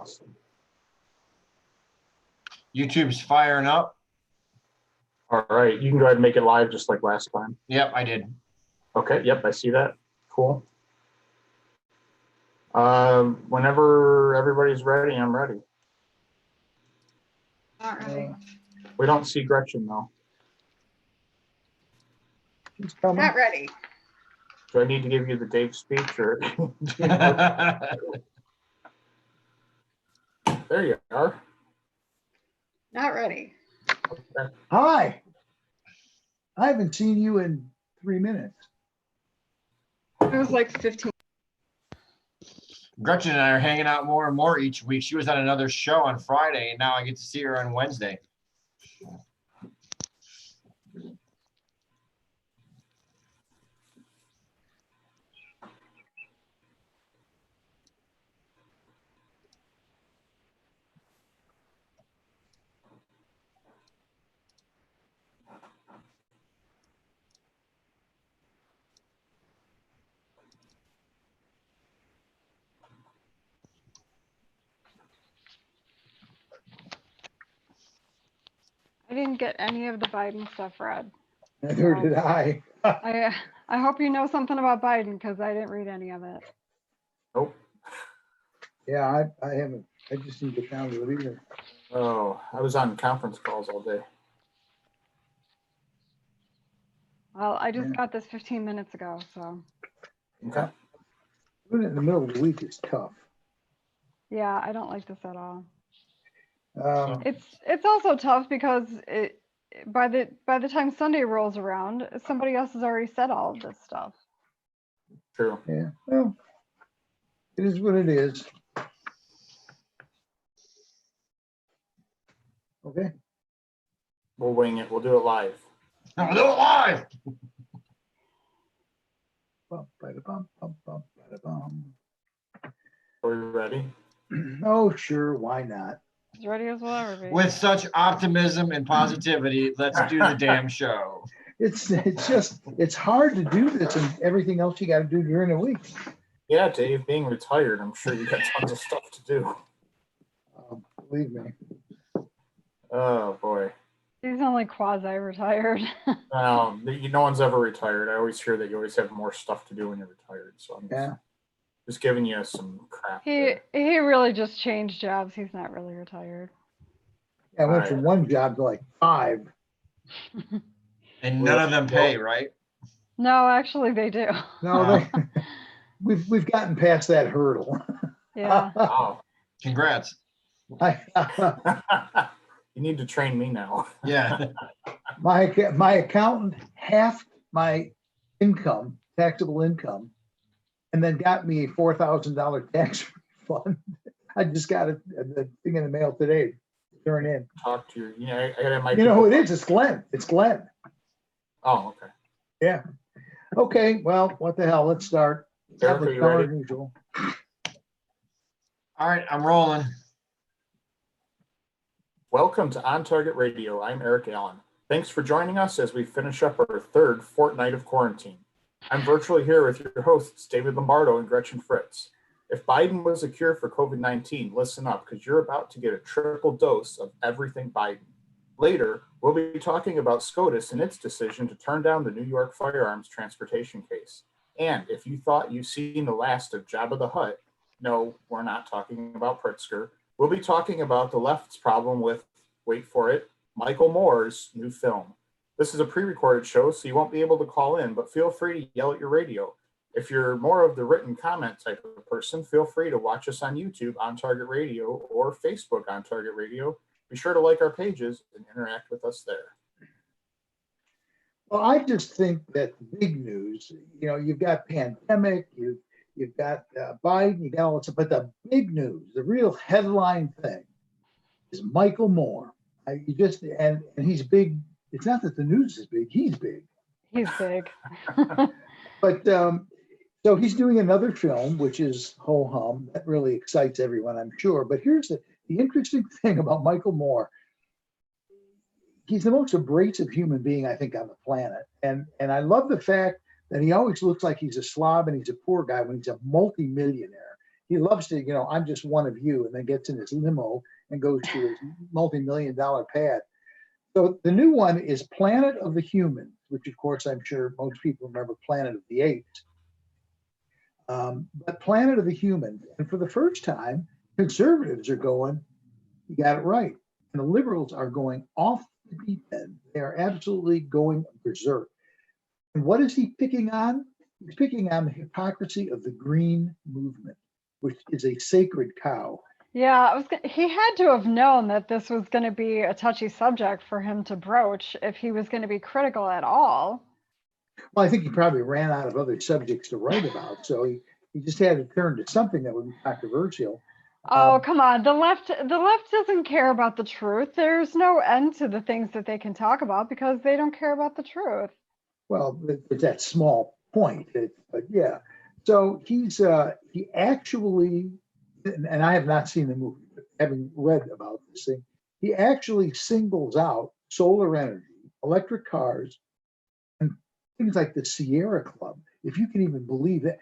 Awesome. YouTube's firing up. All right, you can go ahead and make it live just like last time. Yep, I did. Okay, yep, I see that. Cool. Whenever everybody's ready, I'm ready. All right. We don't see Gretchen though. She's coming. Not ready. Do I need to give you the Dave speech or? There you are. Not ready. Okay. Hi. I haven't seen you in 3 minutes. It was like 15. Gretchen and I are hanging out more and more each week. She was at another show on Friday, and now I get to see her on Wednesday. I didn't get any of the Biden stuff read. Neither did I. I hope you know something about Biden because I didn't read any of it. Nope. Yeah, I haven't. I just need to get down to it either. Oh, I was on conference calls all day. Well, I just Yeah. got this 15 minutes ago, so Okay. Doing it in the middle of the week is tough. yeah, I don't like this at all. Um, It's also tough because by the time Sunday rolls around, somebody else has already said all of this stuff. True. yeah, well, it is what it is. Okay. We'll wing it. We'll do it live. We'll do it live. Bum, bada-bum, bum, bum, bada-bum. Are we ready? Oh, sure. Why not? As ready as we'll ever be. With such optimism and positivity, let's do the damn show. It's just, it's hard to do this and everything else you got to do during the week. Yeah, Dave, being retired, I'm sure you got tons of stuff to do. Believe me. Oh, boy. He's only quasi-retired. No one's ever retired. I always hear that you always have more stuff to do when you're retired. So I'm Yeah. just giving you some crap. He really just changed jobs. He's not really retired. I went from one job to like 5. And none of them pay, right? No, actually they do. No, we've gotten past that hurdle. Yeah. Wow. Congrats. You need to train me now. Yeah. My accountant halved my income, taxable income, and then got me a $4,000 tax refund. I just got a thing in the mail today to turn in. Talk to your, I gotta have my. You know who it is? It's Glenn. It's Glenn. Oh, okay. Yeah. Okay. Well, what the hell? Let's start. Eric, are you ready? Usual. All right, I'm rolling. Welcome to On Target Radio. I'm Eric Allen. Thanks for joining us as we finish up our third fortnight of quarantine. I'm virtually here with your hosts, David Lombardo and Gretchen Fritz. If Biden was a cure for COVID-19, listen up, because you're about to get a triple dose of everything Biden. Later, we'll be talking about SCOTUS and its decision to turn down the New York firearms transportation case. And if you thought you've seen the last of Jabba the Hutt, no, we're not talking about Pritzker. We'll be talking about the left's problem with, wait for it, Michael Moore's new film. This is a pre-recorded show, so you won't be able to call in, but feel free to yell at your radio. If you're more of the written comment type of person, feel free to watch us on YouTube on Target Radio or Facebook on Target Radio. Be sure to like our pages and interact with us there. Well, I just think that the big news, you've got pandemic, you've got Biden, you got all that stuff, but the big news, the real headline thing is Michael Moore. And he's big. It's not that the news is big, he's big. He's big. But so he's doing another film, which is ho hum. That really excites everyone, I'm sure. But here's the interesting thing about Michael Moore. He's the most abrasive human being, I think, on the planet. And I love the fact that he always looks like he's a slob and he's a poor guy when he's a multimillionaire. he loves to, I'm just one of you, and then gets in his limo and goes to his multi-million-dollar pad. So the new one is Planet of the Humans, which of course I'm sure most people remember Planet of the Apes. But Planet of the Humans, and for the first time, conservatives are going, you got it right. And the liberals are going off the deep end. They are absolutely going berserk. And what is he picking on? He's picking on the hypocrisy of the green movement, which is a sacred cow. Yeah, he had to have known that this was going to be a touchy subject for him to broach if he was going to be critical at all. Well, I think he probably ran out of other subjects to write about, so he just had to turn to something that would be controversial. Oh, come on. The left doesn't care about the truth. There's no end to the things that they can talk about because they don't care about the truth. Well, it's that small point. But yeah. So he actually, and I have not seen the movie, but having read about this thing, he actually singles out solar energy, electric cars, and things like the Sierra Club. If you can even believe that,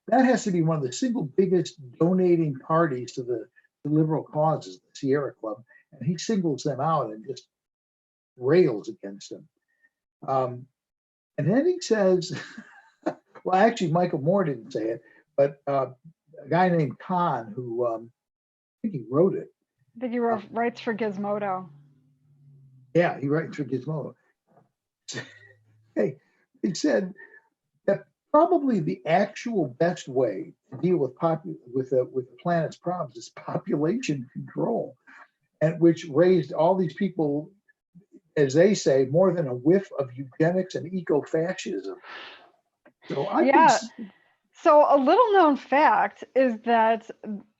that has to be one of the single biggest donating parties to the liberal causes, the Sierra Club, and he singles them out and just rails against them. And then he says, well, actually, Michael Moore didn't say it, but a guy named Khan, who I think he wrote it. I think he writes for Gizmodo. Yeah, he writes for Gizmodo. Hey, he said that probably the actual best way to deal with the planet's problems is population control, and which raised all these people, as they say, more than a whiff of eugenics and eco-fascism. So a little known fact is that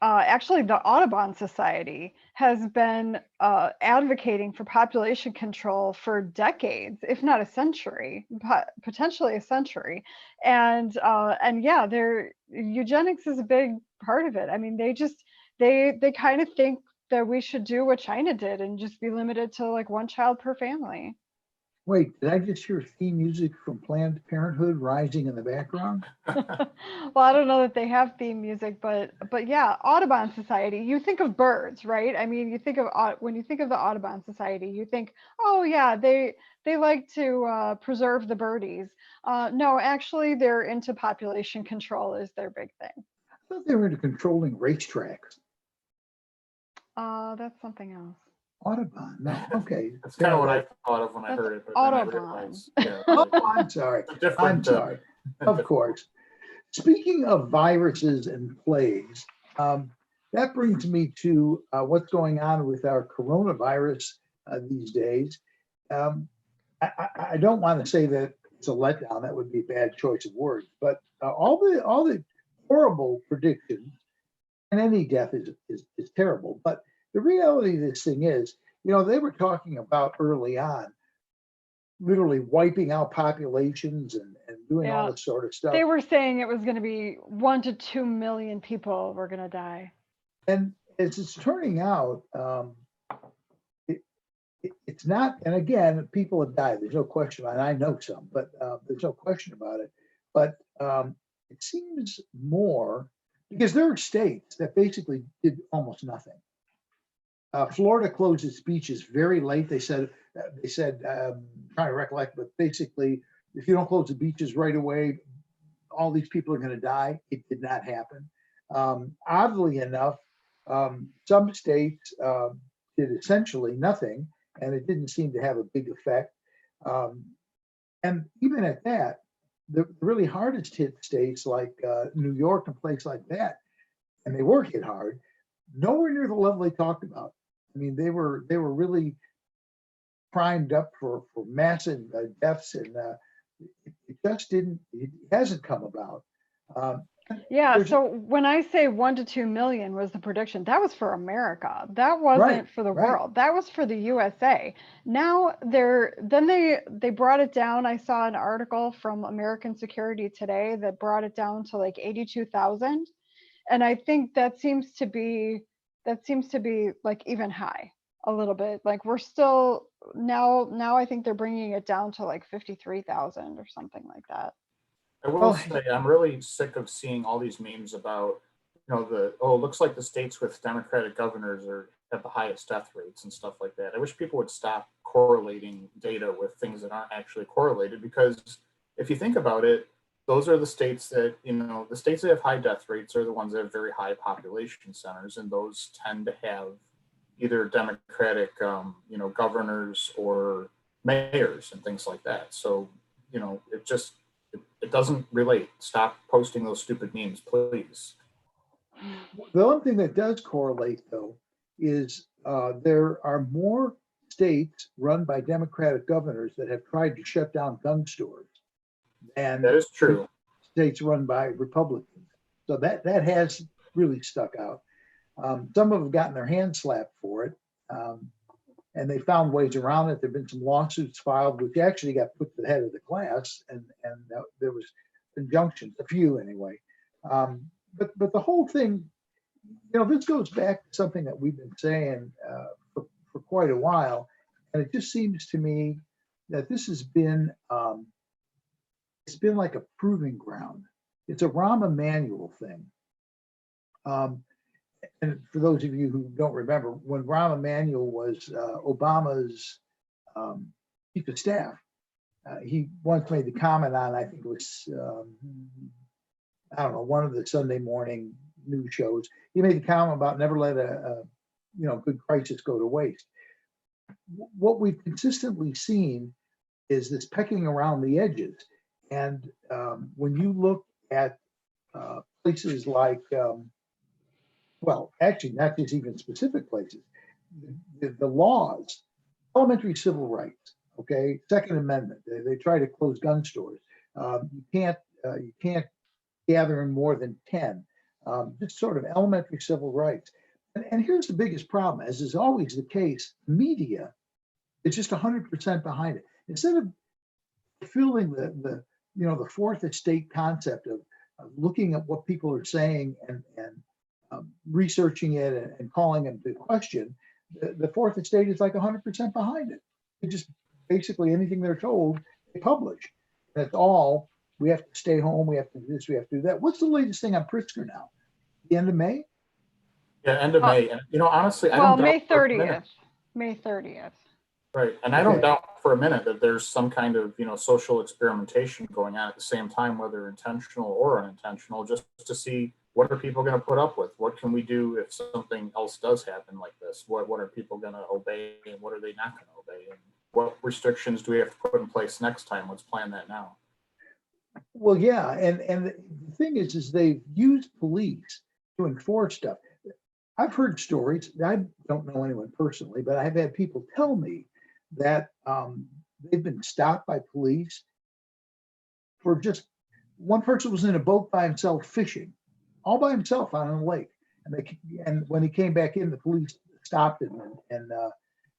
actually the Audubon Society has been advocating for population control for decades, if not a century, potentially a century. And yeah, eugenics is a big part of it. I mean, they kind of think that we should do what China did and just be limited to like one child per family. Wait, did I just hear theme music from Planned Parenthood rising in the background? Well, I don't know that they have theme music, but yeah, Audubon Society, you think of birds, right? I mean, when you think of the Audubon Society, you think, oh yeah, they like to preserve the birdies. No, actually, they're into population control is their big thing. I thought they were into controlling racetracks. That's something else. Audubon, no, okay. That's kind of what I thought of when I heard it. But Audubon. I'm sorry. I'm sorry. Of course. Speaking of viruses and plagues, that brings me to what's going on with our coronavirus these days. I don't want to say that it's a letdown. That would be a bad choice of words. But all the horrible predictions, and any death is terrible. But the reality of this thing is, they were talking about early on, literally wiping out populations and doing all this sort of stuff. They were saying it was going to be 1 to 2 million people were going to die. And as it's turning out, it's not. And again, people have died. There's no question about it. I know some, but there's no question about it. But it seems more because there are states that basically did almost nothing. Florida closed its beaches very late. They said, I'm trying to recollect, but basically, if you don't close the beaches right away, all these people are going to die. It did not happen. Oddly enough, some states did essentially nothing, and it didn't seem to have a big effect. And even at that, the really hardest hit states like New York and places like that, and they were hit hard, nowhere near the level they talked about. I mean, they were really primed up for massive deaths, and it just didn't. It hasn't come about. Yeah. So when I say 1 to 2 million was the prediction, that was for America. That wasn't for the world. That was for the USA. Now they brought it down. I saw an article from American Security Today that brought it down to like 82,000, and I think that seems to be like even high a little bit. Like we're still now I think they're bringing it down to like 53,000 or something like that. I will say I'm really sick of seeing all these memes about, it looks like the states with Democratic governors have the highest death rates and stuff like that. I wish people would stop correlating data with things that aren't actually correlated, because if you think about it, those are the states that, the states that have high death rates are the ones that have very high population centers, and those tend to have either Democratic, governors or mayors and things like that. So, it doesn't relate. Stop posting those stupid memes, please. The only thing that does correlate, though, is there are more states run by Democratic governors that have tried to shut down gun stores than that is true. States run by Republicans. So that has really stuck out. Some have gotten their hands slapped for it, and they found ways around it. There have been some lawsuits filed, which actually got put to the head of the class, and there was injunctions, a few anyway. But the whole thing, this goes back to something that we've been saying for quite a while, and it just seems to me that this has been it's been like a proving ground. It's a Rahm Emanuel thing. And for those of you who don't remember, when Rahm Emanuel was Obama's chief of staff, he once made the comment on, I think it was, I don't know, one of the Sunday morning news shows. He made the comment about never let a good crisis go to waste. What we've consistently seen is this pecking around the edges. And when you look at places like, well, actually, not just even specific places, the laws, elementary civil rights, okay, Second Amendment, they try to close gun stores. You can't gather in more than 10, just sort of elementary civil rights. And here's the biggest problem, as is always the case, media is just 100% behind it. Instead of fulfilling the fourth estate concept of looking at what people are saying and researching it and calling them to question, the fourth estate is like 100% behind it. They just basically anything they're told, they publish. That's all. We have to stay home. We have to do this. We have to do that. What's the latest thing on Pritzker now? The end of May? Yeah, end of May. And honestly, I well, don't May doubt 30th. May 30th. Right, and I don't doubt for a minute that there's some kind of social experimentation going on at the same time, whether intentional or unintentional, just to see what are people going to put up with. What can we do if something else does happen like this? What are people going to obey, and what are they not going to obey? And what restrictions do we have to put in place next time? Let's plan that now. Well, yeah, and the thing is they've used police to enforce stuff. I've heard stories. I don't know anyone personally, but I've had people tell me that they've been stopped by police for just one person was in a boat by himself fishing, all by himself on a lake, and when he came back in, the police stopped him, and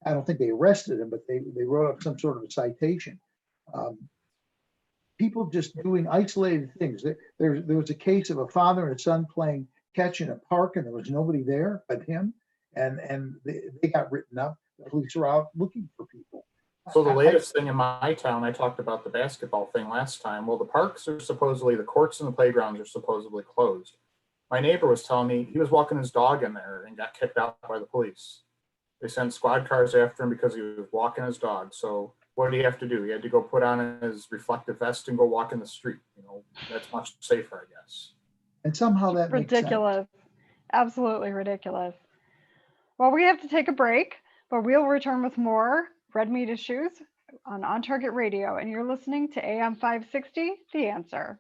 I don't think they arrested him, but they wrote up some sort of a citation. People just doing isolated things. There was a case of a father and a son playing catch in a park, and there was nobody there but him, and they got written up. The police are out looking for people. So the latest thing in my town, I talked about the basketball thing last time. Well, the parks are supposedly, the courts and the playgrounds are supposedly closed. My neighbor was telling me he was walking his dog in there and got kicked out by the police. They sent squad cars after him because he was walking his dog. So what did he have to do? He had to go put on his reflective vest and go walk in the street. That's much safer, I guess. And somehow that ridiculous. Absolutely ridiculous. Well, we have to take a break, but we'll return with more Red Meat Issues on Target Radio, and you're listening to AM 560, The Answer.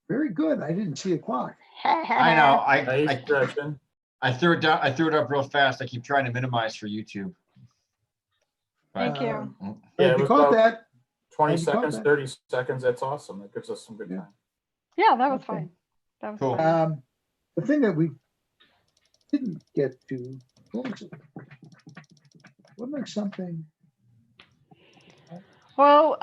Very good. I didn't see a clock. I know. I threw it down. I threw it up real fast. I keep trying to minimize for YouTube. Thank you. Yeah, you caught that. 20 seconds, 30 seconds. That's awesome. That gives us some good time. Yeah, that was fine. That was cool. fine. The thing that we didn't get to, what was it? Wasn't there something? Well,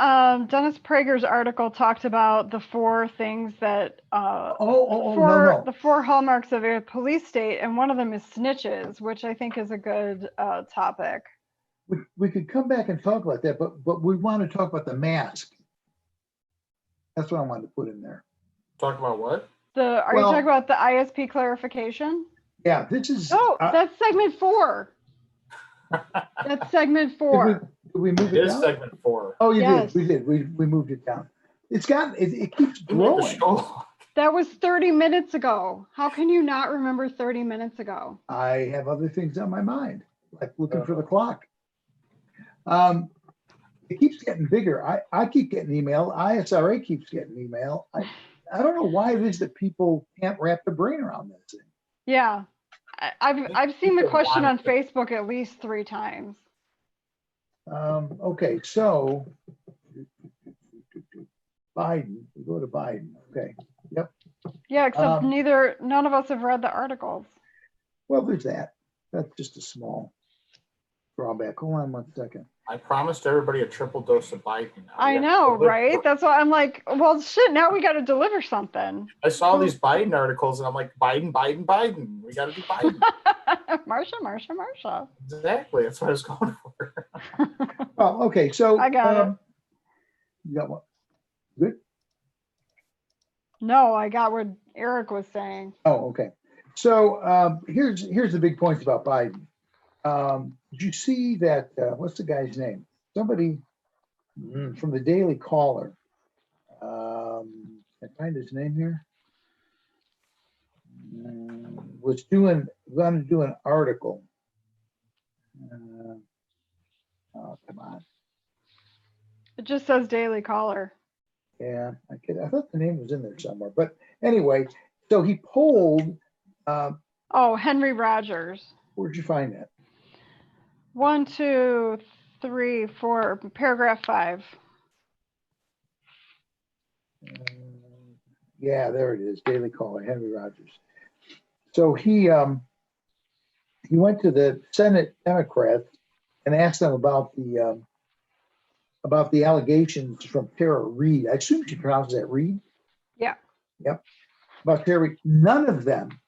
Dennis Prager's article talked about the four things that the four hallmarks of a police state, and one of them is snitches, which I think is a good topic. We could come back and talk about that, but we want to talk about the mask. That's what I wanted to put in there. Talk about what? Are you Well- talking about the ISP clarification? Yeah, this is. Oh, that's segment 4. That's segment 4. Did we move It it is down? segment 4. Oh, you Yes. did. We did. We moved it down. It keeps We made the growing. show. That was 30 minutes ago. How can you not remember 30 minutes ago? I have other things on my mind, like looking for the Uh-huh. clock. It keeps getting bigger. I keep getting email. ISRA keeps getting email. I don't know why it is that people can't wrap their brain around this thing. Yeah. I've seen the People question on want it. Facebook at least 3 times. Okay, so Biden, we go to Biden. Okay. Yep. Yeah, except Um, none of us have read the articles. Well, there's that. That's just a small drawback. Hold on 1 second. I promised everybody a triple dose of Biden. Now we I have to know, deliver. right? That's why I'm like, well, shit, now we got to deliver something. I saw these Biden articles and I'm like, Biden, Biden, Biden. We got to do Biden. Marsha. Exactly. That's what I was going for. Well, okay, so I got it. You got what? Good. No, I got what Eric was saying. Oh, okay. So here's the big points about Biden. Did you see that? What's the guy's name? Somebody from the Daily Caller. Can I find his name here? Was going to do an article. Oh, come on. It just says Daily Caller. Yeah, I thought the name was in there somewhere. But anyway, so he polled. Oh, Henry Rogers. Where'd you find that? 1, 2, 3, 4, paragraph 5. Yeah, there it is. Daily Caller, Henry Rogers. So he went to the Senate Democrats and asked them about the allegations from Tara Reid. I assume she pronounces that Reid. Yeah. Yep. About Tara Reid. None of them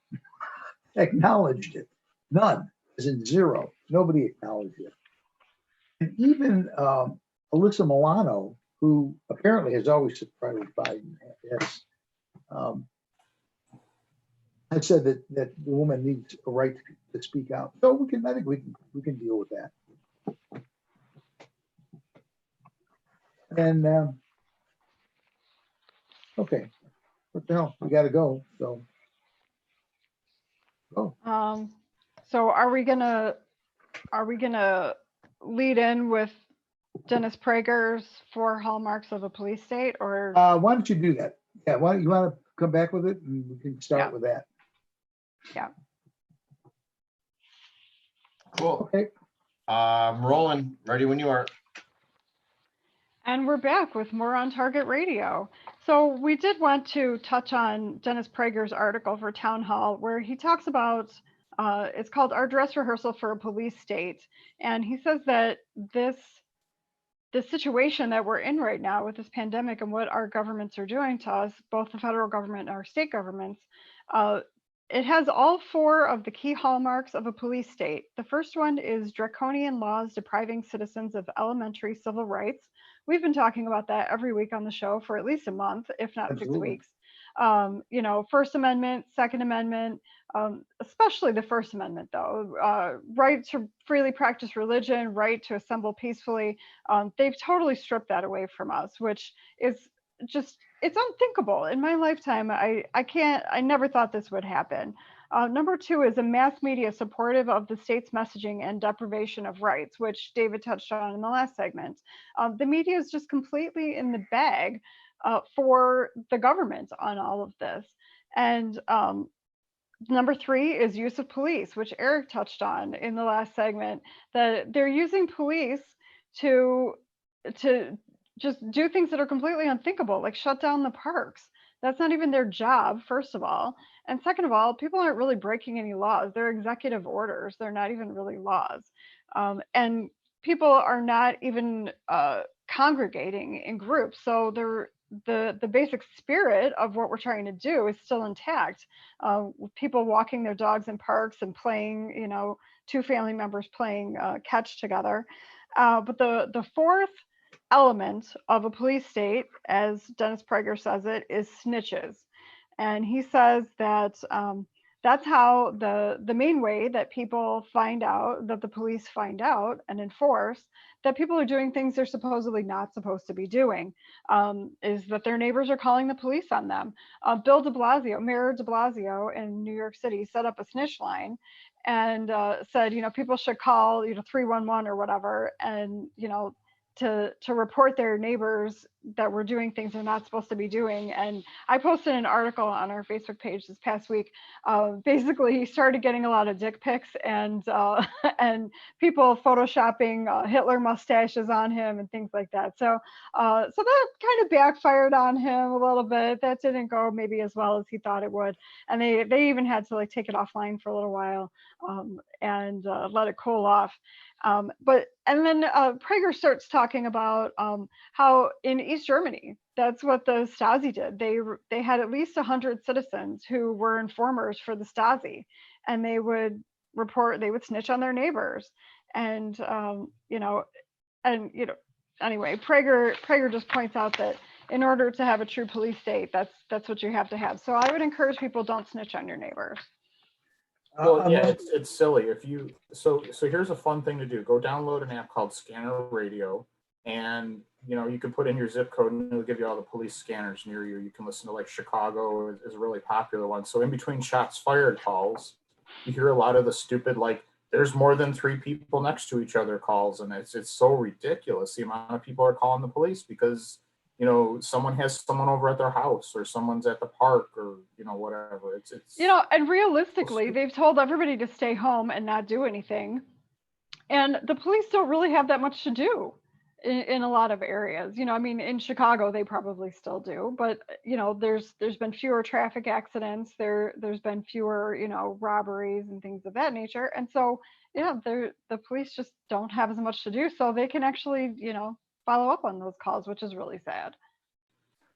acknowledged it. None, as in zero. Nobody acknowledged it. And even Alyssa Milano, who apparently has always supported Biden, has said that the woman needs a right to speak out. So I think we can deal with that. And okay, what the hell? We got to go. So go. So are we gonna lead in with Dennis Prager's 4 hallmarks of a police state, or Why don't you do that? Yeah, why don't you want to come back with it and we can start with that? yeah? Cool. Okay. Rolling. Ready when you are. And we're back with more on Target Radio. So we did want to touch on Dennis Prager's article for Town Hall, where he talks about, it's called Our Dress Rehearsal for a Police State. And he says that this situation that we're in right now with this pandemic and what our governments are doing to us, both the federal government and our state governments, it has all 4 of the key hallmarks of a police state. The first one is draconian laws depriving citizens of elementary civil rights. We've been talking about that every week on the show for at least a month, if not Absolutely. 6 weeks. First Amendment, Second Amendment, especially the First Amendment, though, right to freely practice religion, right to assemble peacefully. They've totally stripped that away from us, which is just, it's unthinkable. In my lifetime, I never thought this would happen. Number 2 is a mass media supportive of the state's messaging and deprivation of rights, which David touched on in the last segment. The media is just completely in the bag for the government on all of this. And number 3 is use of police, which Eric touched on in the last segment, that they're using police to just do things that are completely unthinkable, like shut down the parks. That's not even their job, first of all. And second of all, people aren't really breaking any laws. They're executive orders. They're not even really laws. And people are not even congregating in groups. So the basic spirit of what we're trying to do is still intact. People walking their dogs in parks and playing, 2 family members playing catch together. But the 4th element of a police state, as Dennis Prager says it, is snitches. And he says that that's how the main way that people find out, that the police find out and enforce that people are doing things they're supposedly not supposed to be doing, is that their neighbors are calling the police on them. Mayor de Blasio in New York City set up a snitch line and said, people should call, 311 or whatever, and, to report their neighbors that were doing things they're not supposed to be doing. And I posted an article on our Facebook page this past week. Basically, he started getting a lot of dick pics and and people photoshopping Hitler mustaches on him and things like that. So so that kind of backfired on him a little bit. That didn't go maybe as well as he thought it would. And they even had to like take it offline for a little while and let it cool off. And then Prager starts talking about how in East Germany, that's what the Stasi did. They had at least 100 citizens who were informers for the Stasi, and they would snitch on their neighbors. And anyway, Prager just points out that in order to have a true police state, that's what you have to have. So I would encourage people, don't snitch on your neighbors. Well, yeah, it's silly. So here's a fun thing to do. Go download an app called Scanner Radio, and you can put in your zip code and it'll give you all the police scanners near you. You can listen to like Chicago is a really popular one. So in between shots fired calls, you hear a lot of the stupid like there's more than 3 people next to each other calls, and it's so ridiculous the amount of people are calling the police because someone has someone over at their house or someone's at the park or, whatever. It's and realistically, they've told everybody to stay home and not do anything. And the police don't really have that much to do in a lot of areas. In Chicago, they probably still do, but there's been fewer traffic accidents. There's been fewer, robberies and things of that nature. And so, the police just don't have as much to do. So they can actually, follow up on those calls, which is really sad.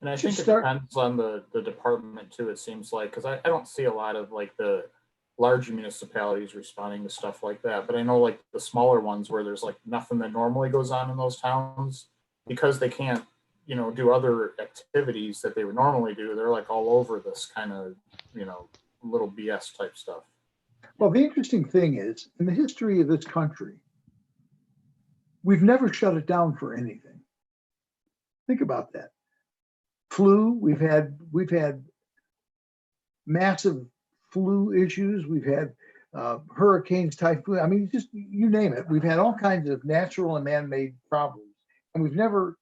And I think it depends on the department too, it seems like, because I don't see a lot of like the large municipalities responding to stuff like that. But I know like the smaller ones where there's like nothing that normally goes on in those towns, because they can't, do other activities that they would normally do. They're like all over this kind of, little BS type stuff. Well, the interesting thing is, in the history of this country, we've never shut it down for anything. Think about that. Flu, we've had massive flu issues. We've had hurricanes, typhoon. I mean, just you name it. We've had all kinds of natural and man-made problems, and we've never,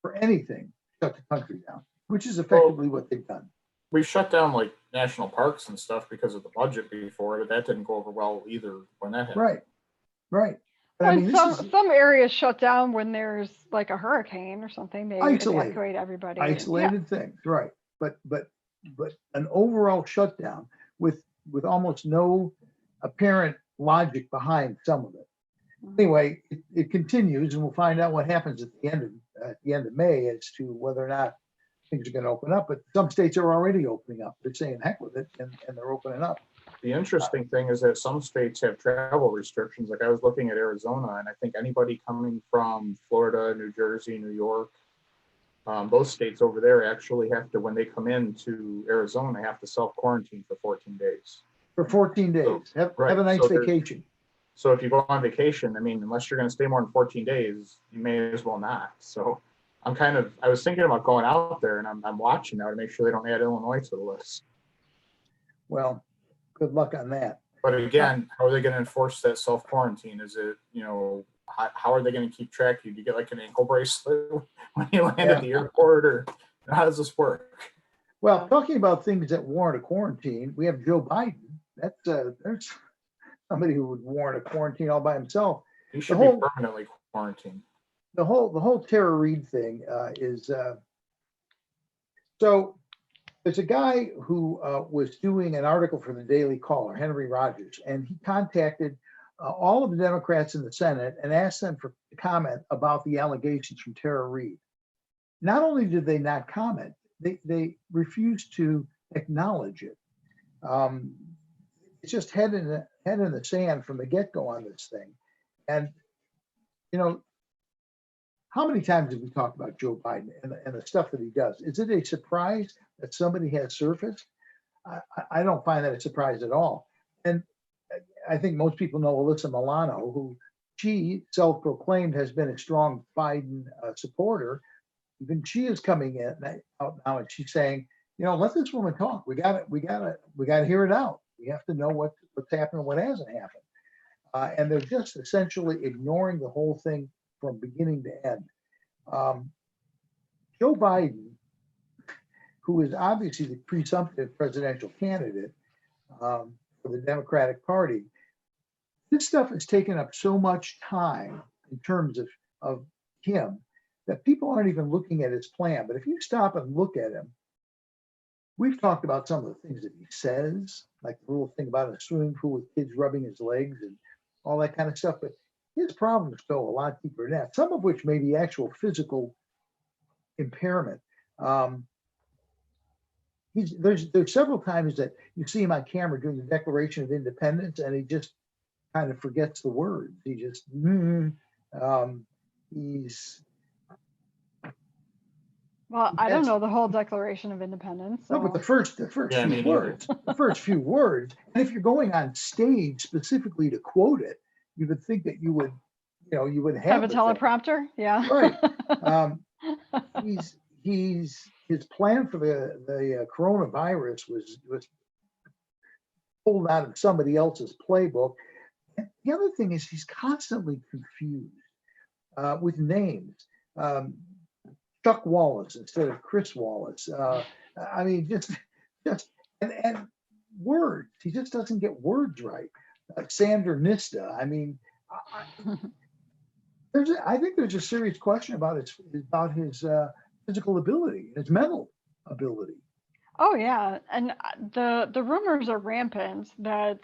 for anything, shut the country down, which is effectively what they've done. We shut down like national parks and stuff because of the budget before, but that didn't go over well either when that happened. Right. Well, some areas shut down when there's like a hurricane or something. They evacuate everybody. Isolated things, right? But an overall shutdown with almost no apparent logic behind some of it. Anyway, it continues, and we'll find out what happens at the end of May as to whether or not things are going to open up. But some states are already opening up. They're saying heck with it, and they're opening up. The interesting thing is that some states have travel restrictions. Like I was looking at Arizona, and I think anybody coming from Florida, New Jersey, New York, those states over there actually have to, when they come into Arizona, have to self-quarantine for 14 days. For 14 days. So, have a nice vacation. So if you go on vacation, unless you're going to stay more than 14 days, you may as well not. So I was thinking about going out there, and I'm watching now to make sure they don't add Illinois to the list. Well, good luck on that. But again, how are they going to enforce that self-quarantine? Is it, how are they going to keep track of you? Do you get like an ankle bracelet when you land at the airport, or how does this work? Well, talking about things that warrant a quarantine, we have Joe Biden. There's somebody who would warrant a quarantine all by himself. He should be permanently quarantined. The whole Tara Reid thing is so. There's a guy who was doing an article for the Daily Caller, Henry Rogers, and he contacted all of the Democrats in the Senate and asked them for comment about the allegations from Tara Reid. Not only did they not comment, they refused to acknowledge it. It's just head in the sand from the get-go on this thing. And how many times have we talked about Joe Biden and the stuff that he does? Is it a surprise that somebody has surfaced? I don't find that a surprise at all. And I think most people know Alyssa Milano, who she self-proclaimed has been a strong Biden supporter. Even she is coming in out now, and she's saying, let this woman talk. We got to hear it out. We have to know what's happened, what hasn't happened. And they're just essentially ignoring the whole thing from beginning to end. Joe Biden, who is obviously the presumptive presidential candidate for the Democratic Party, this stuff has taken up so much time in terms of him that people aren't even looking at his plan. But if you stop and look at him, we've talked about some of the things that he says, like the little thing about a swimming pool with kids rubbing his legs and all that kind of stuff. But his problems go a lot deeper than that, some of which may be actual physical impairment. There's several times that you see him on camera doing the Declaration of Independence, and he just kind of forgets the words. He just he's. Well, I don't know the whole Declaration of Independence. So. No, but the first few words, the first few words. And if you're going on stage specifically to quote it, you would think that you would have a teleprompter. Yeah. Right. His plan for the coronavirus was pulled out of somebody else's playbook. And the other thing is he's constantly confused with names. Chuck Wallace instead of Chris Wallace. I mean, just and words. He just doesn't get words right. Sander Nista. I mean, I think there's a serious question about his physical ability, his mental ability. Oh yeah, and the rumors are rampant that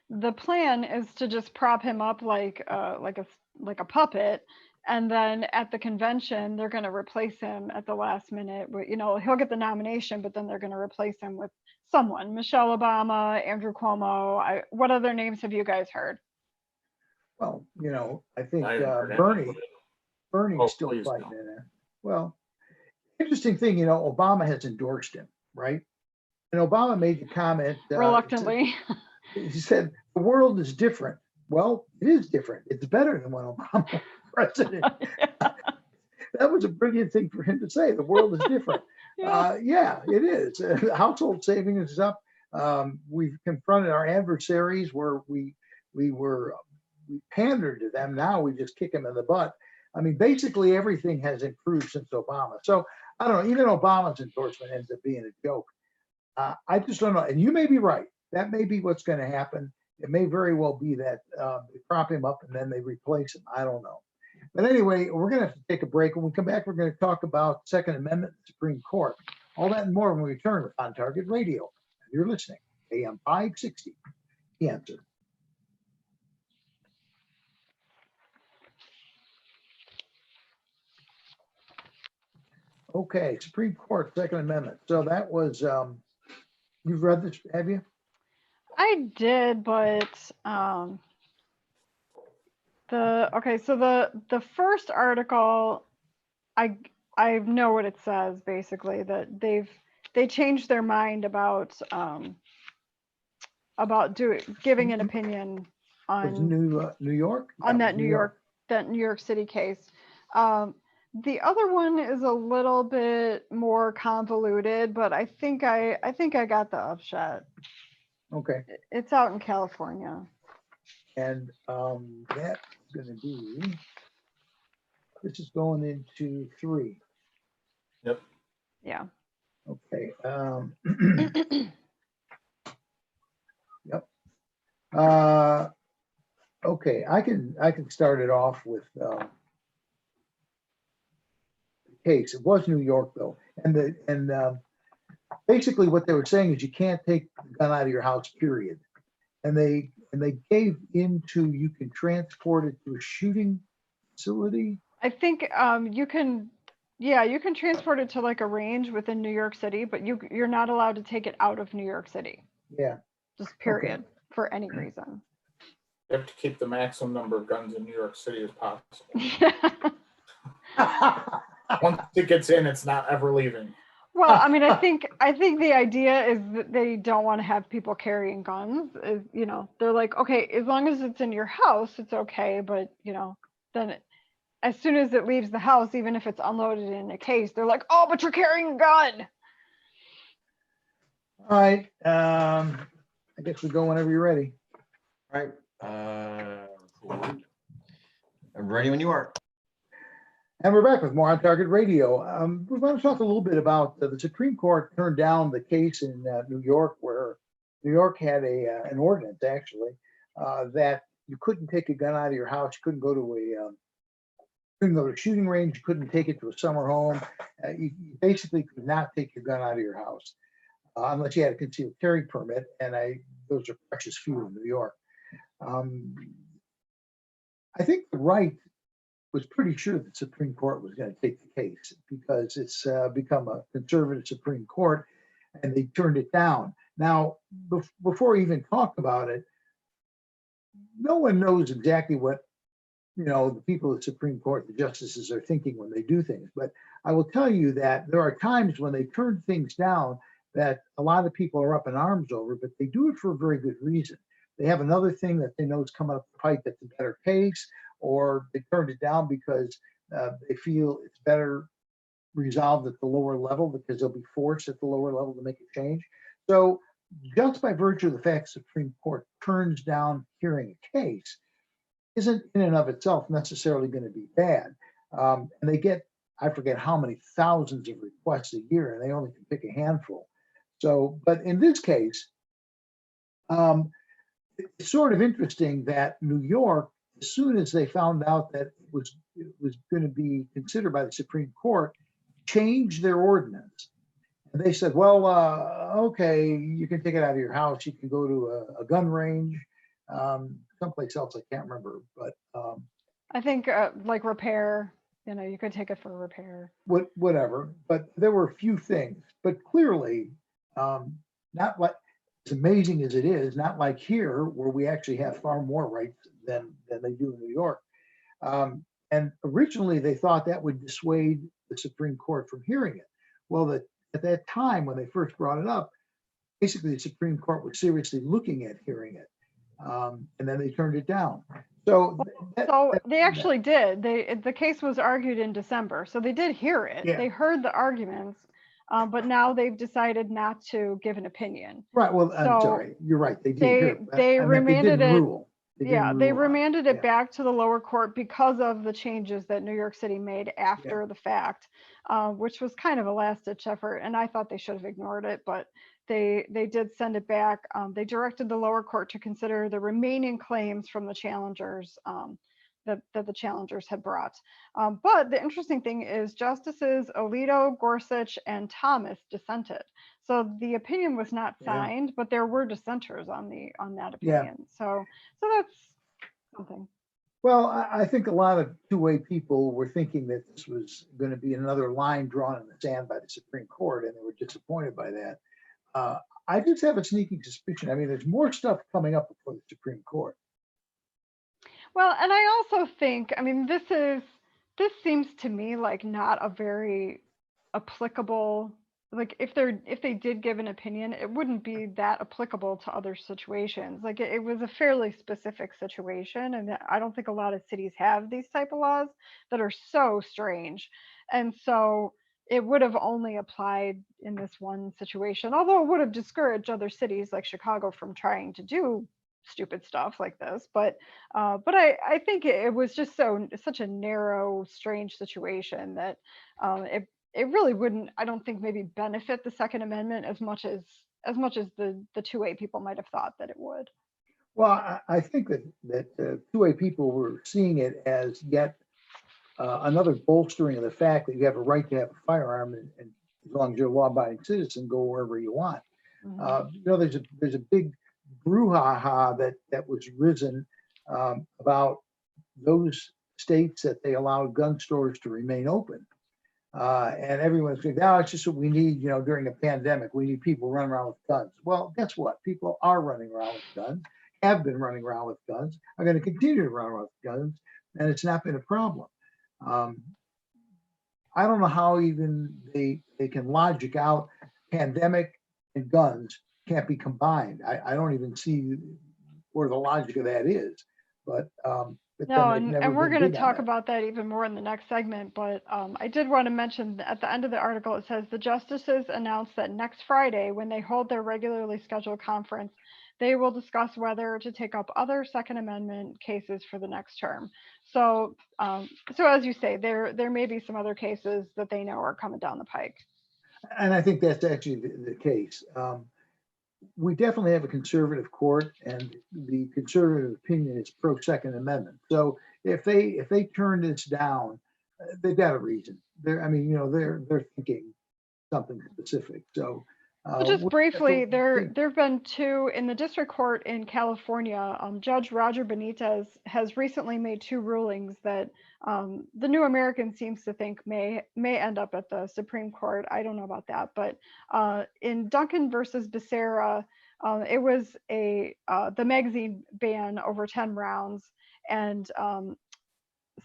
the plan is to just prop him up like a puppet. And then at the convention, they're going to replace him at the last minute. He'll get the nomination, but then they're going to replace him with someone. Michelle Obama, Andrew Cuomo. What other names have you guys heard? Well, I think Bernie's still fighting in there. Well, interesting thing, Obama has endorsed him, right? And Obama made the comment. Reluctantly. He said, the world is different. Well, it is different. It's better than when Obama was president. That was a brilliant thing for him to say. The world is different. Yeah, it is. Household savings is up. We've confronted our adversaries where we pandered to them. Now we just kick them in the butt. I mean, basically everything has improved since Obama. So I don't know. Even Obama's endorsement ends up being a joke. I just don't know. And you may be right. That may be what's going to happen. It may very well be that they prop him up and then they replace him. I don't know. But anyway, we're going to have to take a break. When we come back, we're going to talk about Second Amendment and Supreme Court. All that and more when we return with On Target Radio. You're listening. AM 560. The Answer. Okay, Supreme Court, Second Amendment. So that was, you've read this, have you? I did, but the first article, I know what it says basically, that they changed their mind about giving an opinion on New York on that New York City case. The other one is a little bit more convoluted, but I think I got the upshot. Okay. It's out in California. And that's going to be, this is going into 3. Yep. Yeah. Okay. Yep. Okay, I can start it off with the case. It was New York though, and basically what they were saying is you can't take the gun out of your house, period. And they gave into, you can transport it to a shooting facility. I think you can transport it to like a range within New York City, but you're not allowed to take it out of New York City. Yeah. Just period, for any reason. You have to keep the maximum number of guns in New York City as possible. Once it gets in, it's not ever leaving. Well, I mean, I think the idea is that they don't want to have people carrying guns. Is, they're like, okay, as long as it's in your house, it's okay. But then as soon as it leaves the house, even if it's unloaded in a case, they're like, oh, but you're carrying a gun. All right. I guess we go whenever you're ready. All right. Record. I'm ready when you are. And we're back with more On Target Radio. We want to talk a little bit about the Supreme Court turned down the case in New York, where New York had an ordinance actually that you couldn't take a gun out of your house. You couldn't go to a shooting range. You couldn't take it to a summer home. You basically could not take your gun out of your house unless you had a concealed carry permit. And those are precious few in New York. I think the right was pretty sure the Supreme Court was going to take the case because it's become a conservative Supreme Court, and they turned it down. Now, before we even talk about it, no one knows exactly what the people of the Supreme Court, the justices, are thinking when they do things. But I will tell you that there are times when they turn things down that a lot of people are up in arms over, but they do it for a very good reason. They have another thing that they know is coming up the pipe that's a better case, or they turned it down because they feel it's better resolved at the lower level because they'll be forced at the lower level to make a change. So just by virtue of the fact the Supreme Court turns down hearing a case isn't in and of itself necessarily going to be bad. And they get, I forget how many thousands of requests a year, and they only can pick a handful. So, but in this case, it's sort of interesting that New York, as soon as they found out that it was going to be considered by the Supreme Court, changed their ordinance. And they said, well, okay, you can take it out of your house. You can go to a gun range, someplace else, I can't remember. But I think like repair, you could take it for repair. Whatever. But there were a few things. But clearly, not like, as amazing as it is, not like here where we actually have far more rights than they do in New York. And originally they thought that would dissuade the Supreme Court from hearing it. Well, at that time when they first brought it up, basically the Supreme Court was seriously looking at hearing it, and then they turned it down. So they actually did. The case was argued in December, so they did hear it. Yeah. They heard the arguments. But now they've decided not to give an opinion. Right. Well, I'm sorry. You're right. They did. They remanded it. They remanded it Yeah. back to the lower court because of the changes that New York City made after the fact, which was kind of a last-ditch effort. And I thought they should have ignored it, but they did send it back. They directed the lower court to consider the remaining claims from the challengers that the challengers had brought. But the interesting thing is Justices Alito, Gorsuch, and Thomas dissented. So the opinion was not signed, but there were dissenters on that opinion. Yeah. So that's something. Well, I think a lot of two-way people were thinking that this was going to be another line drawn in the sand by the Supreme Court, and they were disappointed by that. I just have a sneaking suspicion. I mean, there's more stuff coming up before the Supreme Court. Well, and I also think, I mean, this seems to me like not a very applicable, like if they did give an opinion, it wouldn't be that applicable to other situations. Like it was a fairly specific situation, and I don't think a lot of cities have these type of laws that are so strange. And so it would have only applied in this one situation, although it would have discouraged other cities like Chicago from trying to do stupid stuff like this, but I think it was just such a narrow, strange situation that it really wouldn't, I don't think, maybe benefit the Second Amendment as much as the two-way people might have thought that it would. Well, I think that two-way people were seeing it as yet another bolstering of the fact that you have a right to have a firearm, and as long as you're a law-abiding citizen, go wherever you want. Mm-hmm. There's a big brouhaha that was risen about those states that they allowed gun stores to remain open. And everyone's saying, no, it's just what we need, during a pandemic. We need people running around with guns. Well, guess what? People are running around with guns, have been running around with guns, are going to continue to run around with guns, and it's not been a problem. I don't know how even they can logic out pandemic and guns can't be combined. I don't even see where the logic of that is. But then No, they've never and we're been going to big on talk that. about that even more in the next segment. But I did want to mention at the end of the article, it says the justices announced that next Friday, when they hold their regularly scheduled conference, they will discuss whether to take up other Second Amendment cases for the next term. So, so as you say, there may be some other cases that they know are coming down the pike. And I think that's actually the case. We definitely have a conservative court, and the conservative opinion is pro Second Amendment. So if they turn this down, they've got a reason. They're thinking something specific. So Well, just briefly, we'll there see. have been two in the district court in California. Judge Roger Benitez has recently made two rulings that the New American seems to think may end up at the Supreme Court. I don't know about that, but in Duncan versus Becerra, it was the magazine ban over 10 rounds, and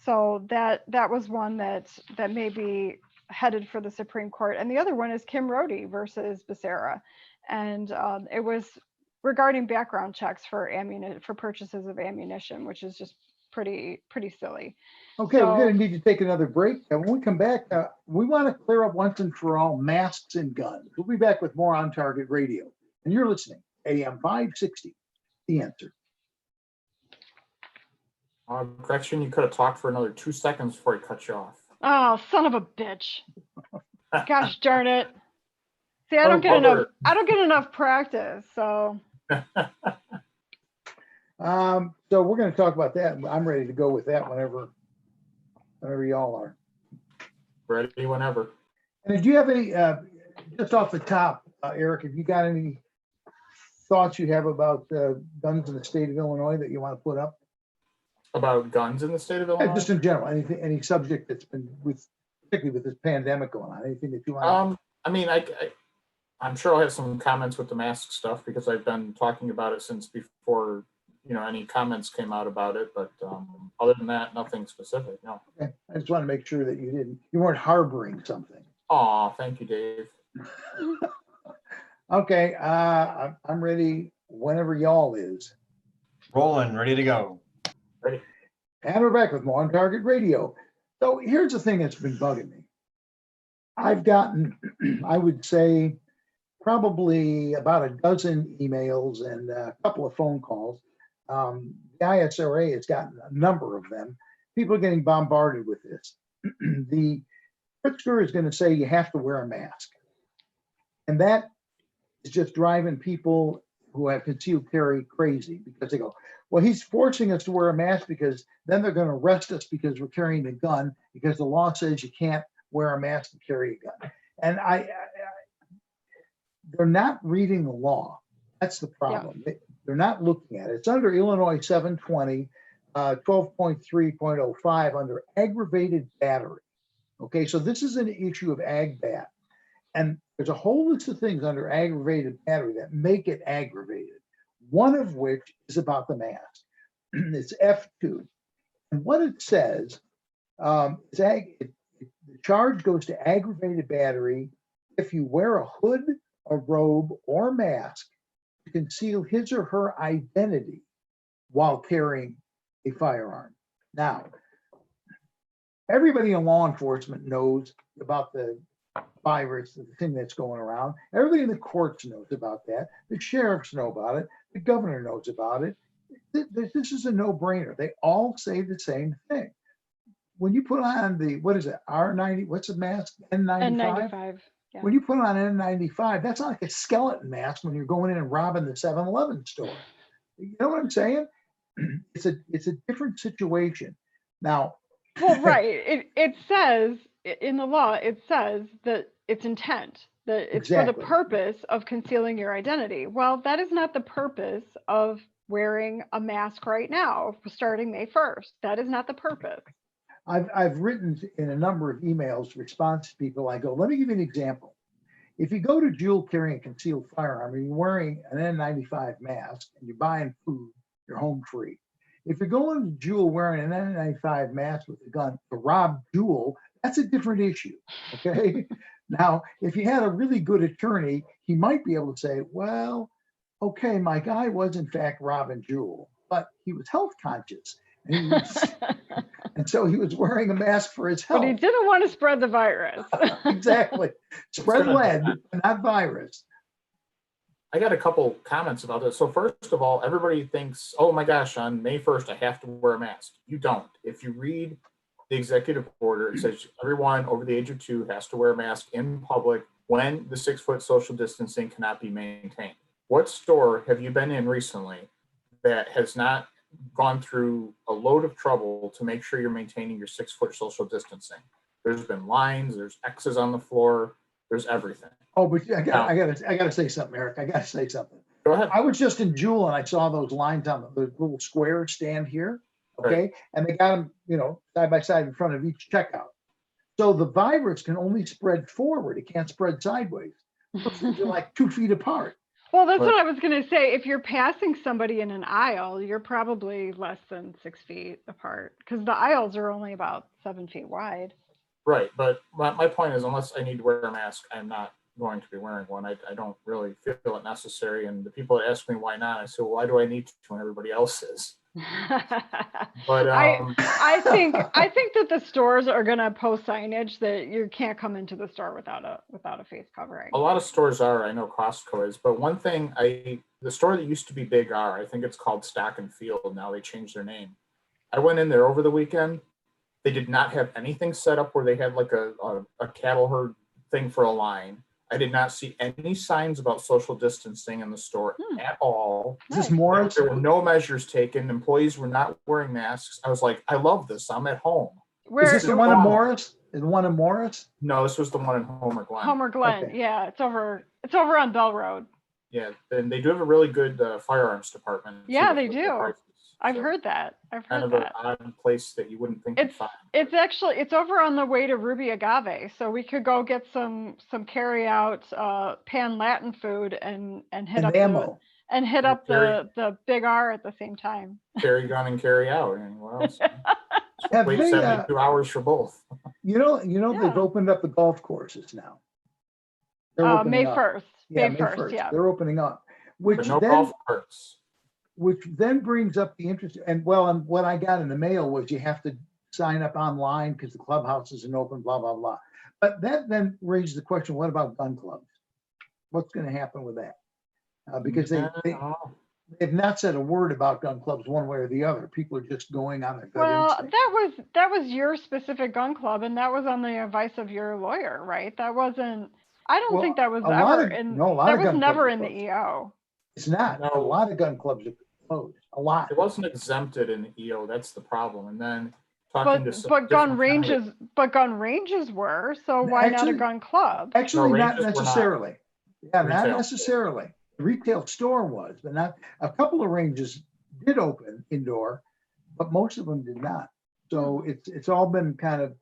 so that was one that may be headed for the Supreme Court. And the other one is Kim Rody versus Becerra, and it was regarding background checks for purchases of ammunition, which is just pretty silly. Okay, So, we're going to need to take another break. And when we come back, we want to clear up once and for all masks and guns. We'll be back with more On Target Radio. And you're listening, AM 560, The Answer. Gretchen, you could have talked for another 2 seconds before I cut you off. oh, son of a bitch. Gosh darn it. See, I don't get enough practice, so. So we're going to talk about that. I'm ready to go with that whenever y'all are. Ready whenever. And if you have any, just off the top, Eric, if you got any thoughts you have about guns in the state of Illinois that you want to put up? About guns in the state of Illinois? Just in general, any subject that's been particularly with this pandemic going on, anything that you want to. I'm sure I'll have some comments with the mask stuff because I've been talking about it since before, any comments came out about it. But other than that, nothing specific. No. Okay. I just want to make sure that you weren't harboring something. Oh, thank you, Dave. Okay. I'm ready whenever y'all is. Rolling, ready to go. Ready. And we're back with more On Target Radio. So here's the thing that's been bugging me. I've gotten, I would say, probably about a dozen emails and a couple of phone calls. The ISRA has gotten a number of them. People are getting bombarded with this. The Pritzker is going to say you have to wear a mask. And that is just driving people who have concealed carry crazy because they go, well, he's forcing us to wear a mask because then they're going to arrest us because we're carrying a gun because the law says you can't wear a mask and carry a gun. And they're not reading the law. That's the problem. Yeah. They're not looking at it. It's under Illinois 720, 12.3.05 under aggravated battery. Okay, so this is an issue of ag bat. And there's a whole list of things under aggravated battery that make it aggravated. One of which is about the mask. It's F2. And what it says is the charge goes to aggravated battery if you wear a hood, a robe, or mask to conceal his or her identity while carrying a firearm. Now, everybody in law enforcement knows about the virus, the thing that's going around. Everybody in the courts knows about that. The sheriffs know about it. The governor knows about it. This is a no-brainer. They all say the same thing. When you put on the, what is it, R90, what's the mask, N95? N95, yeah. When you put on N95, that's not like a skeleton mask when you're going in and robbing the 7-Eleven store. You know what I'm saying? It's a different situation. Now, well, right. It says in the law, it says that it's intent, that it's exactly for the purpose of concealing your identity. Well, that is not the purpose of wearing a mask right now, starting May 1st. That is not the purpose. I've written in a number of emails response to people. I go, let me give you an example. If you go to Jewel carrying a concealed firearm and you're wearing an N95 mask and you're buying food, you're home free. If you're going to Jewel wearing an N95 mask with a gun to rob Jewel, That's a different issue. Okay. Now, if you had a really good attorney, he might be able to say, well, okay, my guy was in fact Robin Jewell, but he was health conscious. And so he was wearing a mask for his health. But he didn't want to spread the virus. Exactly. Spread lead, but not virus. I got a couple comments about this. So first of all, everybody thinks, oh my gosh, on May 1st, I have to wear a mask. You don't. If you read the executive order, it says everyone over the age of 2 has to wear a mask in public when the 6-foot social distancing cannot be maintained. What store have you been in recently that has not gone through a load of trouble to make sure you're maintaining your 6-foot social distancing? There's been lines, there's X's on the floor, there's everything. Oh, but I gotta say something, Eric. I gotta say something. Go ahead. I was just in Jewel and I saw those lines on the little square stand here. Okay. Right. And they got them, side by side in front of each checkout. So the virus can only spread forward. It can't spread sideways. You're like 2 feet apart. Well, that's what I was going to say. If you're passing somebody in an aisle, you're probably less than 6 feet apart because the aisles are only about 7 feet wide. Right. But my point is, unless I need to wear a mask, I'm not going to be wearing one. I don't really feel it necessary. And the people that ask me why not, I say, well, why do I need to when everybody else is? But I think that the stores are going to post signage that you can't come into the store without a face covering. A lot of stores are. I know Costco is. But one thing, the store that used to be Big R, I think it's called Stock and Field. Now they changed their name. I went in there over the weekend. They did not have anything set up where they had like a cattle herd thing for a line. I did not see any signs about social distancing in the store at all. Is this Morris? There were no measures taken. Employees were not wearing masks. I was like, I love this. I'm at home. Is this the one in Morris? Is the one in Morris? No, this was the one in Homer Glen. Homer Glen, okay. Yeah. It's over on Bell Road. Yeah, and they do have a really good firearms department. Yeah, they do. I've heard that. Kind of an odd place that you wouldn't think you'd find. It's over on the way to Ruby Agave, so we could go get some carry out pan Latin food and hit up the Big R at the same time. Carry gun and carry out. And what else? Wait 72 hours for both. They've opened up the golf courses now. May 1st. Yeah, May 1st. Yeah, they're opening up. But no golf carts. Which then brings up the interest. And what I got in the mail was you have to sign up online because the clubhouse isn't open, blah, blah, blah. But that then raises the question, what about gun clubs? What's going to happen with that? Because they've not said a word about gun clubs one way or the other. People are just going on their gut instinct. That was your specific gun club, and that was on the advice of your lawyer, right? That wasn't, I don't think that was ever never in the EO. It's not. No. A lot of gun clubs are closed. A lot. It wasn't exempted in the EO. That's the problem. And then but gun ranges were. So why not a gun club? Actually, not necessarily. Not necessarily. The retail store was, but not. A couple of ranges did open indoor, but most of them did not. So it's all been kind of,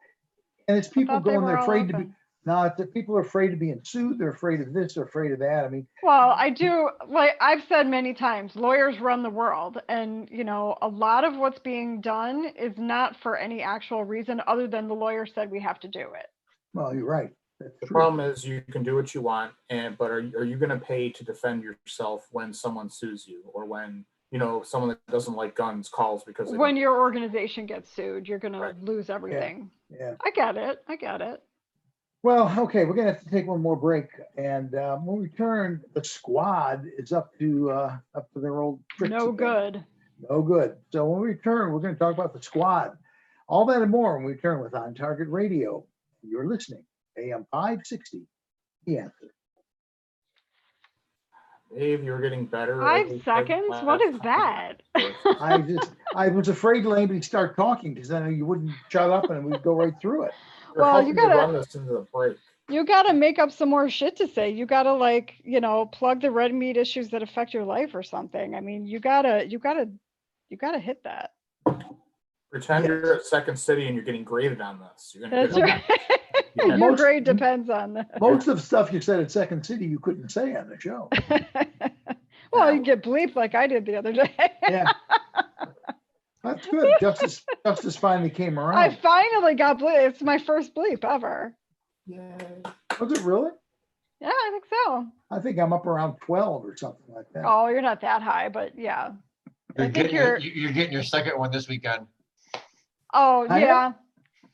and it's people going. They're afraid to be. No, people are afraid of being sued. They're afraid of this. They're afraid of that. I mean, well, I've said many times, lawyers run the world, and a lot of what's being done is not for any actual reason other than the lawyer said we have to do it. Well, you're right. The problem is you can do what you want, but are you going to pay to defend yourself when someone sues you, or when someone that doesn't like guns calls because when your organization gets sued, you're going to lose everything. Yeah. I get it. Well, okay, we're gonna have to take one more break, and when we return, the squad is up to their old tricks. No good. So when we return, we're going to talk about the squad, all that and more when we return with On Target Radio. You're listening, AM 560, The Answer. Dave, you're getting better. 5 seconds? What is that? I was afraid to let anybody start talking because then you wouldn't shut up and we'd go right through it. Well, you gotta run this into the break. You gotta make up some more shit to say. You gotta plug the red meat issues that affect your life or something. I mean, you gotta hit that. Pretend you're at Second City and you're getting graded on this. That's right. Your grade depends on that. Most of the stuff you said at Second City you couldn't say on the show. Well, you get bleeped like I did the other day. Yeah. That's good. Justice finally came I around. finally got bleep. It's my first bleep ever. Yay. Was it really? Yeah, I think so. I think I'm up around 12 or something like that. Oh, you're not that high, but yeah. You're I think you're getting your second one this weekend. Oh, I am? yeah.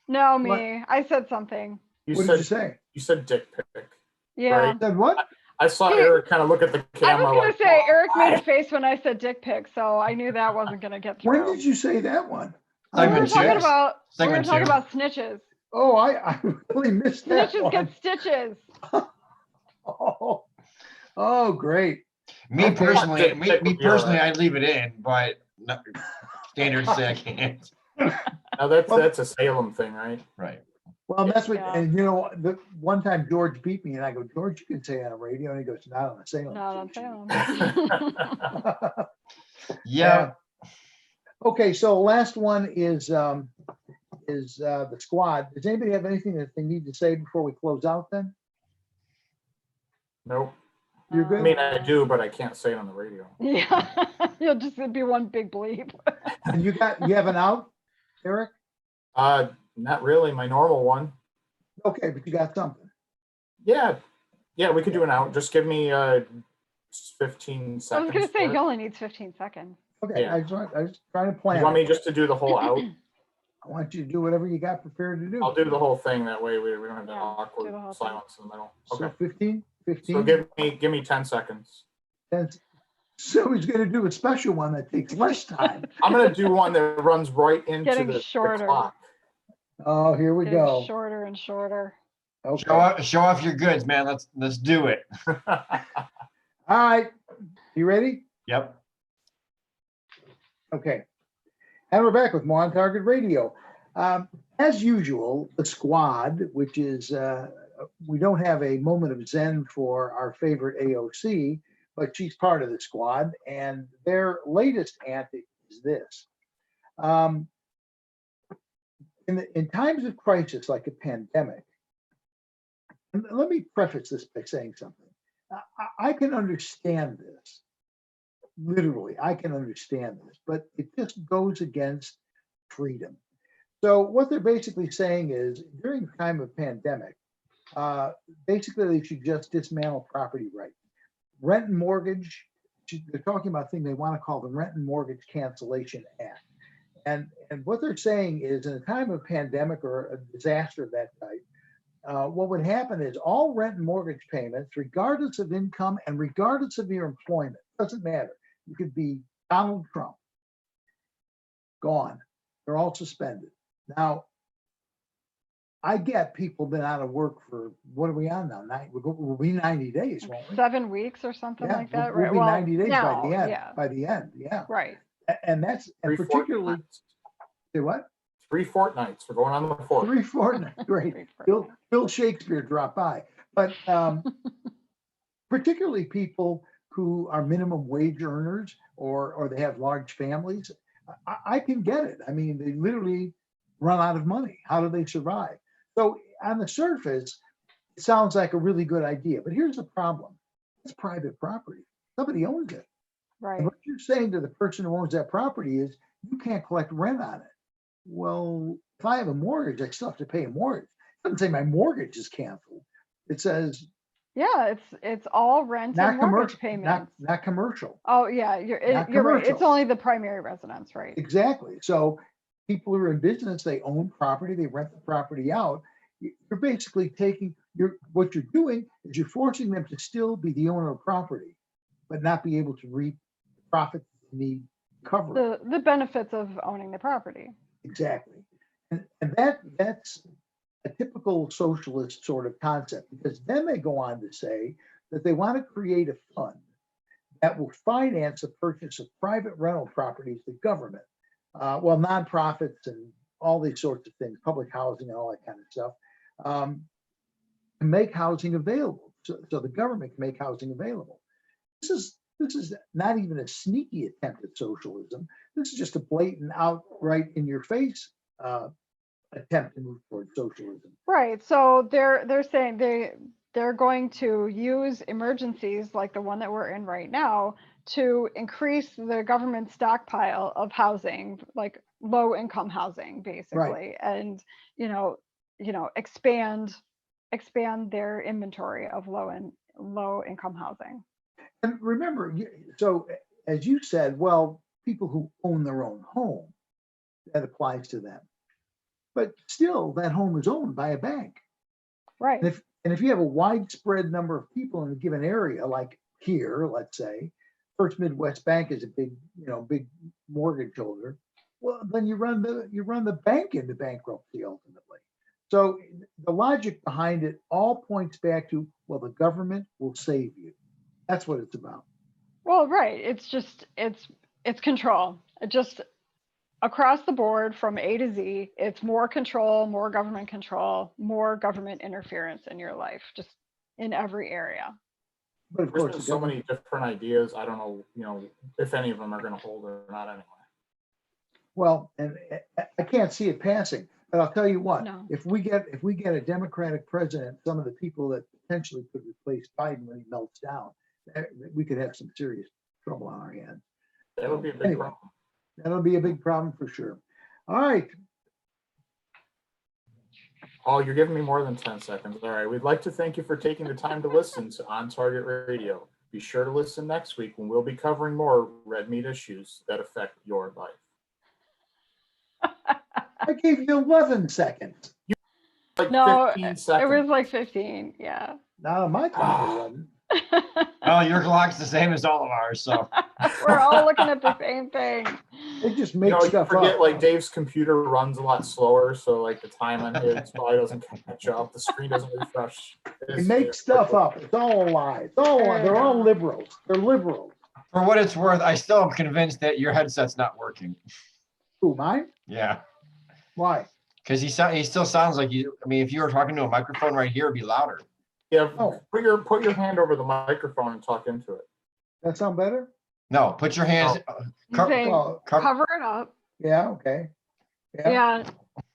No, What? me. I said something. You What did you said say? you said dick pic. Yeah. Right. Said what? I saw Hey, Eric kind of look at the I camera. was gonna like, say Eric made a "What?" face when I said dick pic, so I knew that wasn't gonna get through. When did you say that one? Well, we were Segment talking two. about Segment two. snitches. Oh, I really missed that Snitches one. get stitches. Oh, great. Me Okay. personally, Dick pic me would be all personally, right. I'd leave it in, but standards say I can't. Now that's Well- a Salem thing, right? Right. Well, that's what, Yeah. and you know, the one time George beat me and I go, George, you can say on a radio, and he goes, not on a Salem. Not on station." Salem. Yeah. Okay, so last one is the squad. Does anybody have anything that they need to say before we close out then? Nope. You're I good? mean, I do, but I can't say it on the radio. Yeah. You'll just be one big bleep. And you have an out, Eric? Not really my normal one. Okay, but you got something. Yeah, we could do an out. Just give me 15 seconds. I was gonna say for he it. only needs 15 seconds. Okay, Yeah. I was trying to You plan. want it. me just to do the whole out? I want you to do whatever you got prepared to do. I'll do the whole thing. That way we don't have that Yeah, awkward do the whole thing. silence in the middle. So Okay. 15. So give me 10 seconds. And so he's going to do a special one that takes less time. I'm gonna do one that runs right into Getting the shorter. clock. Oh, here we Getting go. shorter and shorter. Okay. Show off your goods, man. Let's do it. All right. You ready? Yep. Okay. And we're back with more on Target Radio. As usual, the squad, which is, we don't have a moment of zen for our favorite AOC, but she's part of the squad. And their latest antic is this. In times of crisis like a pandemic, and let me preface this by saying something. I can understand this. Literally, I can understand this, but it just goes against freedom. So what they're basically saying is during the time of pandemic, basically they should just dismantle property rights. Rent and mortgage, they're talking about a thing they want to call the Rent and Mortgage Cancellation Act. And what they're saying is in a time of pandemic or a disaster of that type, what would happen is all rent and mortgage payments, regardless of income and regardless of your employment, doesn't matter. You could be Donald Trump, gone. They're all suspended. Now, I get people been out of work for, what are we on now? We'll be 90 days, won't we? 7 weeks or something Yeah, like that, we'll right? be Well, 90 days no, by the end. yeah, By the end, yeah. right. And that's, and 3 particularly, fortnights. say what? 3 fortnights. We're going on the fourth. 3 fortnights, great. Great for Bill Shakespeare dropped by. But particularly people who are minimum wage earners or they have large families, I can get it. I mean, they literally run out of money. How do they survive? So on the surface, it sounds like a really good idea. But here's the problem. It's private property. Somebody owns it. right. And what you're saying to the person who owns that property is you can't collect rent on it. Well, if I have a mortgage, I still have to pay a mortgage. It doesn't say my mortgage is canceled. It says Yeah, it's all rent not and mortgage commercial, payments. not commercial. Oh yeah, you're not you're right. It's commercial. only the primary residence, right? Exactly. So people who are in business, they own property, they rent the property out. You're basically what you're doing is you're forcing them to still be the owner of property, but not be able to reap the profits they need to cover it. The benefits of owning the property. Exactly. And that's a typical socialist sort of concept, because then they go on to say that they want to create a fund that will finance the purchase of private rental properties to government, nonprofits and all these sorts of things, public housing and all that kind of stuff, to make housing available. So the government can make housing available. This is not even a sneaky attempt at socialism. This is just a blatant, outright in your face attempt to move towards socialism. Right. So they're saying they're going to use emergencies like the one that we're in right now to increase the government stockpile of housing, like low income housing, basically, and expand their inventory of low income housing. And remember, so as you said, well, people who own their own home, that applies to them. But still, that home is owned by a bank. Right. And if you have a widespread number of people in a given area, like here, let's say, First Midwest Bank is a big mortgage holder. Well, then you run the bank into bankruptcy ultimately. So the logic behind it all points back to, well, the government will save you. That's what it's about. Well, right. It's just it's control. It just across the board from A to Z, it's more control, more government control, more government interference in your life, just in every area. But of course, there's so many different ideas. I don't know, if any of them are going to hold or not anyway. Well, and I can't see it passing. But I'll tell you what, No. if we get a Democratic president, some of the people that potentially could replace Biden when he melts down, we could have some serious trouble on our hands. That would be a big problem. That'll be a big problem for sure. All right. Oh, you're giving me more than 10 seconds. All right. We'd like to thank you for taking the time to listen to On Target Radio. Be sure to listen next week when we'll be covering more red meat issues that affect your life. I gave you 11 seconds. No, 15 seconds. it was like 15. Yeah. Not on my time, it wasn't. Well, your clock's the same as all of ours, so. We're all looking at the same thing. They just make you stuff forget, up. like Dave's computer runs a lot slower, so like the time on his probably doesn't catch up. The screen doesn't refresh. They make stuff up. It's all a lie. It's all a lie. They're all liberals. They're liberals. For what it's worth, I still am convinced that your headset's not working. Who, mine? Yeah, Why? because he still sounds like you. I mean, if you were talking to a microphone right here, it'd be louder. Yeah, Oh. put your hand over the microphone and talk into it. That sound better? No, put your hands. He's saying, Well, cover it up. yeah, okay. Yeah.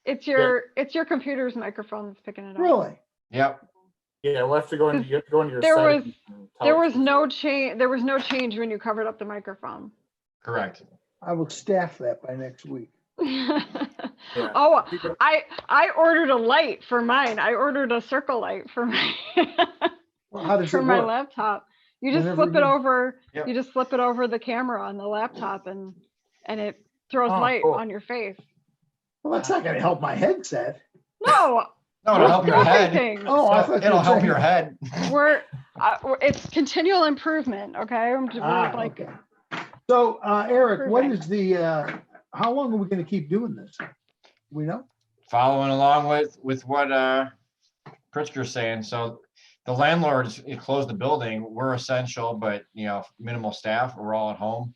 It's your computer's microphone that's picking it up. Really? Yep. Yeah, we'll have to go into your There settings and tell There it was to- no change. There was no change when you covered up the microphone. Correct. I will staff that by next week. Yeah. Oh, I ordered a light for mine. I ordered a circle light for my Well, how does for it my work? laptop. You just Whenever flip it you- over. Yep. You just flip it over the camera on the laptop, and it throws Oh, light cool. on your face. Well, that's not going to help my headset. No, No, it'll help your head. everything. Oh, I thought you It'll were help saying- your head. It's continual improvement. Okay, we're like Okay. So, Eric, what Improving. is the? How long are we going to keep doing this? We know. Following along with what Pritzker's saying. So the landlords closed the building. We're essential, but minimal staff. We're all at home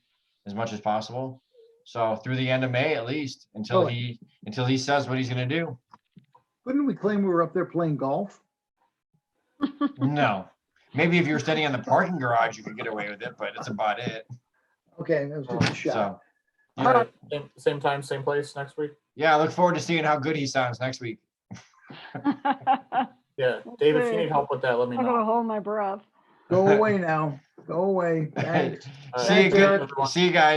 as much as possible. So through the end of May, at least, until Really? he says what he's going to do. Couldn't we claim we were up there playing golf? No, maybe if you were standing in the parking garage, you could get away with it, but it's about it. Okay, that was just a shot. So All right, same time, same place next week. yeah, I look forward to seeing how good he sounds next week. Yeah, David, if you need help with that, let me I'm gonna know. hold my breath. Go away now. Go away. Thanks. All See you, right, good. everyone. See you guys.